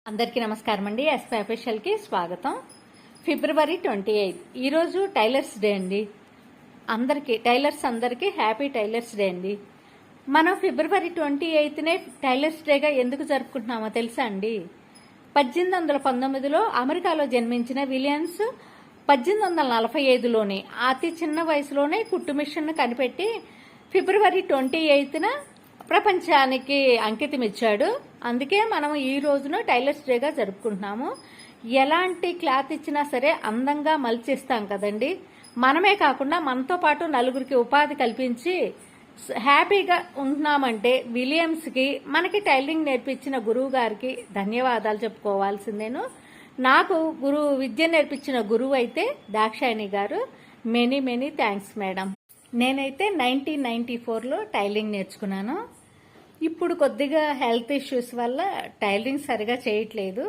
అందరికీ నమస్కారం అండి. ఎస్పీ అఫీషియల్కి స్వాగతం. ఫిబ్రవరి 28 ఈరోజు టైలర్స్ డే అండి. టైలర్స్ అందరికీ హ్యాపీ టైలర్స్ డే అండి. మనం ఫిబ్రవరి 28నే టైలర్స్ డేగా ఎందుకు జరుపుకుంటున్నామో తెలుసా అండి? 1819లో అమెరికాలో జన్మించిన విలియమ్స్ 1845లోనే అతి చిన్న వయసులోనే కుట్టు మిషన్ కనిపెట్టి ఫిబ్రవరి 28న ప్రపంచానికి అంకితం ఇచ్చాడు. అందుకే మనం ఈ రోజున టైలర్స్ డేగా జరుపుకుంటున్నాము. ఎలాంటి క్లాత్ ఇచ్చినా సరే అందంగా మలిచిస్తాం కదండి. మనమే కాకుండా మనతో పాటు నలుగురికి ఉపాధి కల్పించి హ్యాపీగా ఉంటున్నామంటే విలియమ్స్కి, మనకి టైలరింగ్ నేర్పించిన గురువు గారికి ధన్యవాదాలు చెప్పుకోవాల్సిందేను. నాకు విద్య నేర్పించిన గురువు అయితే దాక్షాయణి గారు. Many many thanks madam. నేనైతే 1994లో టైలరింగ్ నేర్చుకున్నాను. ఇప్పుడు కొద్దిగా హెల్త్ ఇష్యూస్ వల్ల టైలరింగ్ సరిగా చేయట్లేదు.